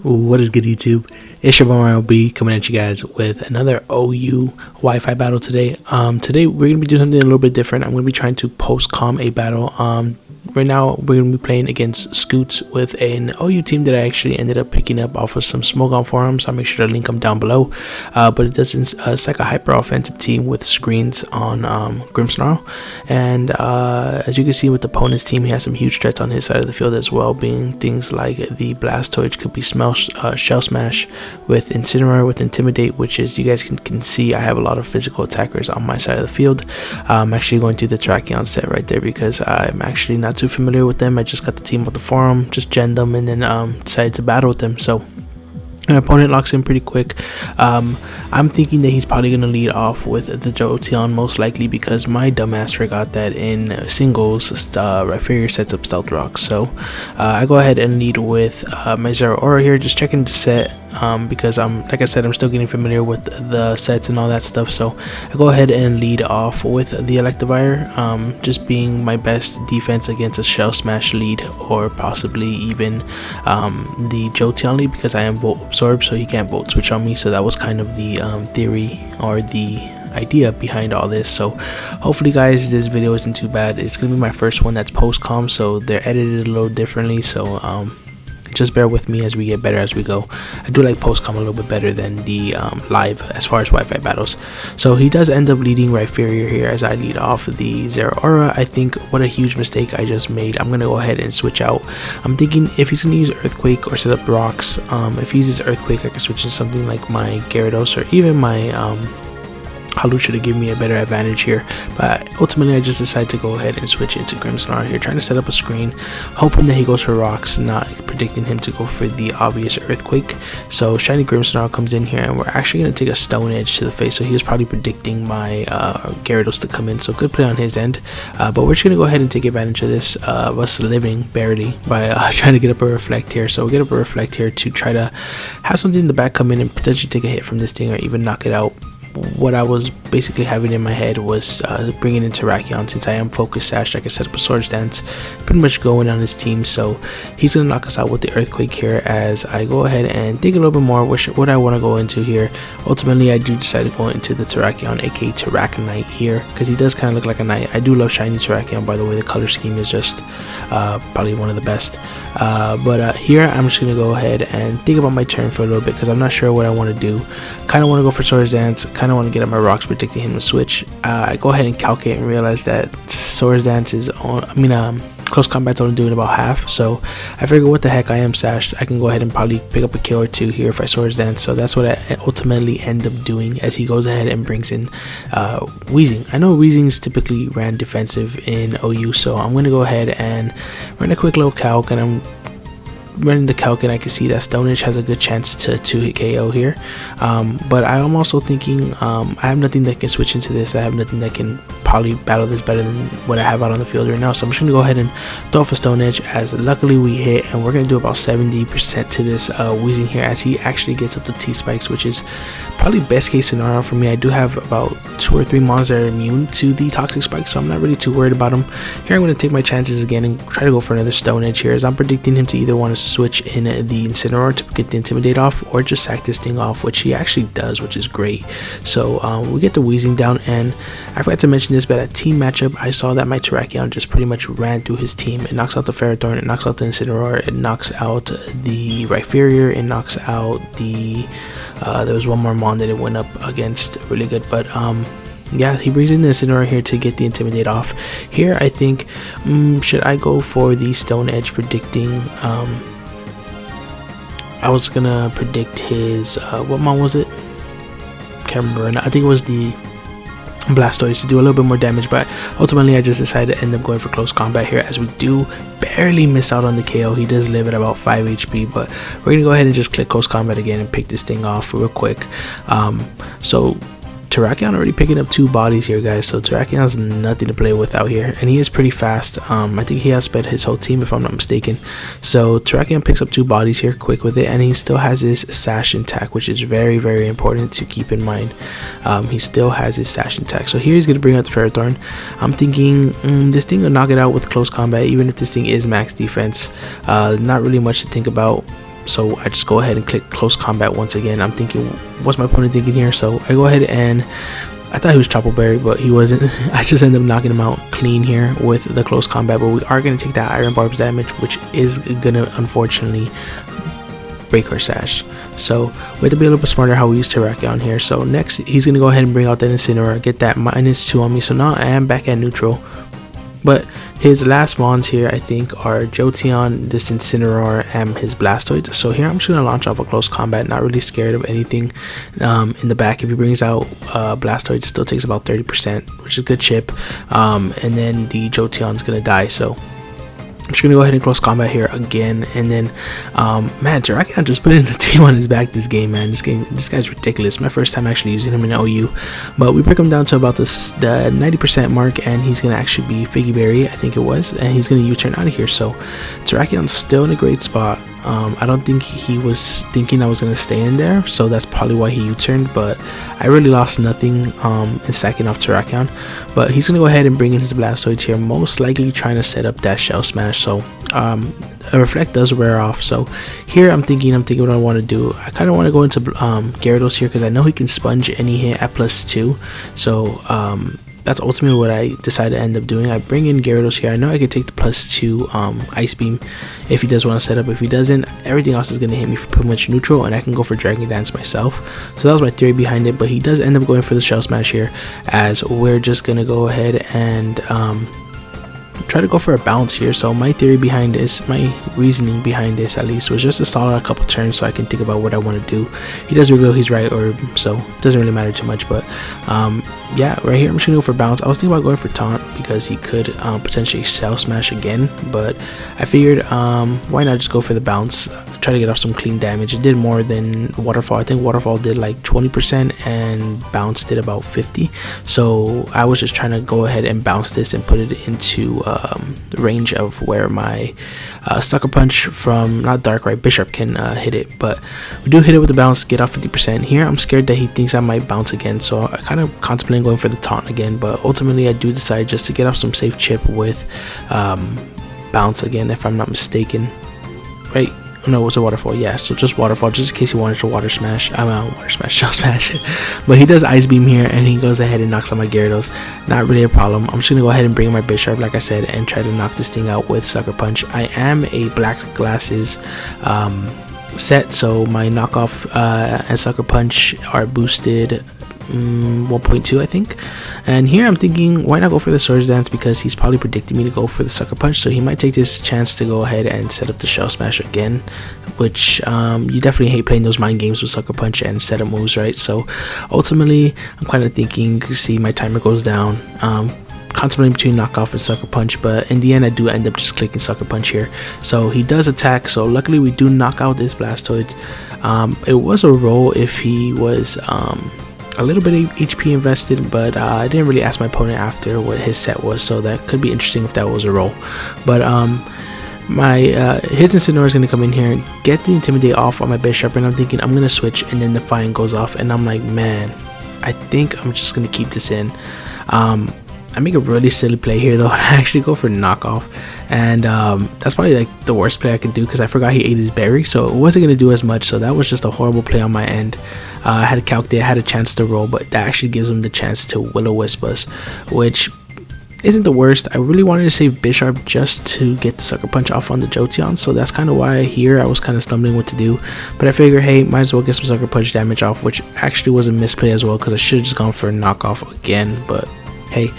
What is good, YouTube? It's your boy Mario B coming at you guys with another OU Wi-Fi battle today. Today we're gonna be doing something a little bit different. I'm gonna be trying to post-com a battle. Right now we're gonna be playing against Scoots with an OU team that I actually ended up picking up off of some smoke on forums. So I'll make sure to link them down below. But it's like a hyper offensive team with screens on Grimmsnarl, and as you can see with the opponent's team, he has some huge threats on his side of the field as well, being things like the Blastoise, could be Shell Smash, with Incineroar, with Intimidate, which is, you guys can see I have a lot of physical attackers on my side of the field. I'm actually going to the TERRAKION set right there because I'm actually not too familiar with them. I just got the team off the forum, just gen them, and then decided to battle with them. So my opponent locks in pretty quick. I'm thinking that he's probably going to lead off with the Jolteon, most likely, because my dumbass forgot that in singles, Rhyperior sets up Stealth Rock. So I go ahead and lead with my Zeraora here, just checking the set, because like I said, I'm still getting familiar with the sets and all that stuff. So I go ahead and lead off with the Electivire, just being my best defense against a Shell Smash lead, or possibly even the Jolteon lead, because I am Volt Absorb, so he can't Volt Switch on me. So that was kind of the theory, or the idea behind all this. So hopefully, guys, this video isn't too bad. It's gonna be my first one that's post-com, so they're edited a little differently. So just bear with me as we get better as we go. I do like post-com a little bit better than the live as far as Wi-Fi battles. So he does end up leading Rhyperior here as I lead off the Zeraora. I think what a huge mistake I just made. I'm gonna go ahead and switch out. I'm thinking if he's gonna use Earthquake or set up rocks, if he uses Earthquake, I can switch to something like my Gyarados or even my Hawlucha to give me a better advantage here. But ultimately I just decided to go ahead and switch into Grimmsnarl here, trying to set up a screen, hoping that he goes for rocks, not predicting him to go for the obvious Earthquake. So shiny Grimmsnarl comes in here, and we're actually going to take a Stone Edge to the face. So he was probably predicting my Gyarados to come in, so good play on his end. But we're just going to go ahead and take advantage of this, us living barely, by trying to get up a Reflect here. So we'll get up a Reflect here to try to have something in the back come in and potentially take a hit from this thing, or even knock it out. What I was basically having in my head was bringing in TERRAKION, since I am focus sash. I can set up a Swords Dance, pretty much going on his team. So he's gonna knock us out with the Earthquake here, as I go ahead and think a little bit more what I want to go into here. Ultimately, I do decide to go into the TERRAKION, aka Terrakonite here, because he does kind of look like a knight. I do love shiny TERRAKION, by the way. The color scheme is just probably one of the best. But here I'm just gonna go ahead and think about my turn for a little bit, because I'm not sure what I want to do. Kind of want to go for Swords Dance, kind of want to get up my rocks, predicting him to switch. I go ahead and calculate and realize that Swords Dance is on, close combat's only doing about half. So I figure, what the heck, I am sashed, I can go ahead and probably pick up a kill or two here if I Swords Dance. So that's what I ultimately end up doing, as he goes ahead and brings in Weezing. I know Weezing's typically ran defensive in OU, so I'm going to go ahead and run a quick little calc, and I'm running the calc, and I can see that Stone Edge has a good chance to hit KO here. But I am also thinking I have nothing that can switch into this. I have nothing that can probably battle this better than what I have out on the field right now. So I'm just gonna go ahead and throw off a Stone Edge, as luckily we hit, and we're gonna do about 70% to this Weezing here, as he actually gets up to T-Spikes, which is probably best case scenario for me. I do have about 2 or 3 mons that are immune to the Toxic Spikes, so I'm not really too worried about him. Here I'm going to take my chances again and try to go for another Stone Edge here, as I'm predicting him to either want to switch in the Incineroar to get the Intimidate off, or just sack this thing off, which he actually does, which is great. So we get the Weezing down, and I forgot to mention this, but at team matchup I saw that my TERRAKION just pretty much ran through his team. It knocks out the Ferrothorn, it knocks out the Incineroar, it knocks out the Rhyperior, it knocks out the there was one more mon that it went up against really good. But yeah, he brings in the Incineroar here to get the Intimidate off. Here I think, should I go for the Stone Edge, predicting I was gonna predict his what mon was it? Can't remember. I think it was the Blastoise, to do a little bit more damage, but ultimately I just decided to end up going for close combat here, as we do barely miss out on the KO. He does live at about 5 HP, but we're gonna go ahead and just click close combat again and pick this thing off real quick. So TERRAKION already picking up 2 bodies here, guys. So TERRAKION has nothing to play with out here, and he is pretty fast. I think he has sped his whole team, if I'm not mistaken. So TERRAKION picks up 2 bodies here quick with it, and he still has his sash intact, which is very, very important to keep in mind. He still has his sash intact. So here he's gonna bring out the Ferrothorn. I'm thinking this thing will knock it out with close combat, even if this thing is max defense. Not really much to think about. So I just go ahead and click close combat once again. I'm thinking, what's my opponent thinking here? So I go ahead and I thought he was Choppleberry, but he wasn't. I just ended up knocking him out clean here with the close combat, but we are going to take that Iron Barbs damage, which is going to unfortunately break our sash. So we have to be a little bit smarter how we use Terrakion here. So next, he's going to go ahead and bring out that Incineroar, get that -2 on me. So now I am back at neutral. But his last mons here, I think, are Jolteon, this Incineroar, and his Blastoise. So here I'm just going to launch off a close combat, not really scared of anything in the back. If he brings out Blastoise, it still takes about 30%, which is a good chip. And then the Jolteon's going to die, so I'm just going to go ahead and close combat here again. And then, man, Terrakion just put in the team on his back this game, man. This guy's ridiculous. My first time actually using him in OU. But we break him down to about the 90% mark, and he's going to actually be Figgy Berry, I think it was. And he's going to U-turn out of here. So Terrakion's still in a great spot. I don't think he was thinking I was going to stay in there, so that's probably why he U-turned, but I really lost nothing in stacking off Terrakion. But he's going to go ahead and bring in his Blastoise here, most likely trying to set up that Shell Smash, so a Reflect does wear off. So here I'm thinking what I want to do. I kind of want to go into Gyarados here because I know he can sponge any hit at +2, so that's ultimately what I decided to end up doing. I bring in Gyarados here. I know I could take the +2 Ice Beam if he does want to set up. If he doesn't, everything else is going to hit me for pretty much neutral, and I can go for Dragon Dance myself. So that was my theory behind it, but he does end up going for the Shell Smash here, as we're just going to go ahead and try to go for a bounce here. So my theory behind this, my reasoning behind this at least, was just to stall out a couple turns so I can think about what I want to do. He does reveal he's right, or so it doesn't really matter too much. But yeah, right here I'm just gonna go for bounce. I was thinking about going for taunt because he could potentially Shell Smash again, but I figured why not just go for the bounce, try to get off some clean damage. It did more than Waterfall. I think Waterfall did like 20% and bounce did about 50, so I was just trying to go ahead and bounce this and put it into the range of where my Sucker Punch from, not Darkrai, Bishop can hit it. But we do hit it with the bounce, get off 50%. Here I'm scared that he thinks I might bounce again, so I kind of contemplating going for the taunt again, but ultimately I do decide just to get off some safe chip with bounce again, if I'm not mistaken. Right? No, it was a Waterfall, yeah, so just Waterfall, just in case he wanted to Water Smash. Shell Smash. But he does Ice Beam here, and he goes ahead and knocks out my Gyarados. Not really a problem. I'm just going to go ahead and bring my Bisharp, like I said, and try to knock this thing out with Sucker Punch. I am a Black Glasses set, so my knockoff and Sucker Punch are boosted 1.2, I think. And here I'm thinking, why not go for the Swords Dance, because he's probably predicting me to go for the Sucker Punch, so he might take this chance to go ahead and set up the Shell Smash again, which you definitely hate playing those mind games with Sucker Punch and setup moves, right? So ultimately I'm kind of thinking, see, my timer goes down, contemplating between knockoff and Sucker Punch, but in the end I do end up just clicking Sucker Punch here. So he does attack, so luckily we do knock out this Blastoise. It was a roll if he was a little bit of HP invested, but I didn't really ask my opponent after what his set was, so that could be interesting if that was a roll. But his Incineroar is going to come in here and get the Intimidate off on my Bishop, and I'm thinking I'm going to switch, and then Defiant goes off, and I'm like, man, I think I'm just going to keep this in. I make a really silly play here though. I actually go for knockoff, and that's probably like the worst play I could do because I forgot he ate his berry, so it wasn't going to do as much. So that was just a horrible play on my end. I had to calculate, I had a chance to roll, but that actually gives him the chance to Will-O-Wisp us, which isn't the worst. I really wanted to save Bisharp just to get the Sucker Punch off on the Jolteon, so that's kind of why here I was kind of stumbling what to do. But I figured, hey, might as well get some Sucker Punch damage off, which actually was a misplay as well because I should have just gone for a knockoff again. But hey,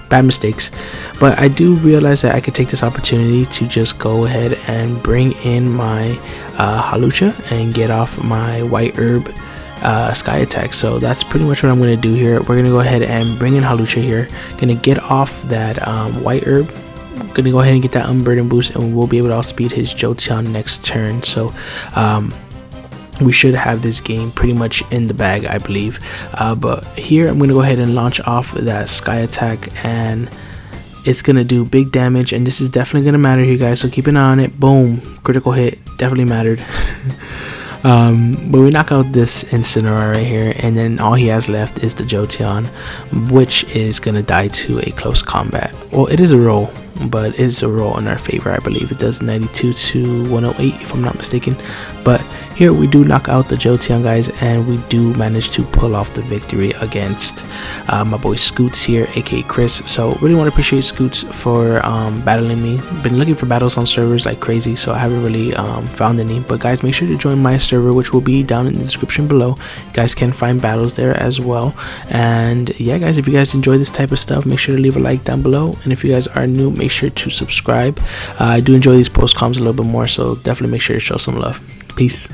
bad mistakes. But I do realize that I could take this opportunity to just go ahead and bring in my Hawlucha and get off my White Herb Sky Attack. So that's pretty much what I'm going to do here. We're going to go ahead and bring in Hawlucha here. Going to get off that White Herb. Going to go ahead and get that Unburden boost, and we'll be able to outspeed his Jolteon next turn. So we should have this game pretty much in the bag, I believe. But here I'm going to go ahead and launch off that Sky Attack, and it's going to do big damage, and this is definitely going to matter here, guys, so keep an eye on it. Boom, critical hit, definitely mattered. But we knock out this Incineroar right here, and then all he has left is the Jolteon, which is gonna die to a close combat. Well, it is a roll, but it's a roll in our favor. I believe it does 92 to 108 if I'm not mistaken. But here we do knock out the Jolteon, guys, and we do manage to pull off the victory against my boy Scoots here, aka Chris. So really want to appreciate Scoots for battling me. Been looking for battles on servers like crazy, so I haven't really found any. But guys, make sure to join my server, which will be down in the description below. You guys can find battles there as well. And yeah, guys, if you guys enjoy this type of stuff, make sure to leave a like down below. And if you guys are new, make sure to subscribe. I do enjoy these post comms a little bit more, so definitely make sure to show some love. Peace.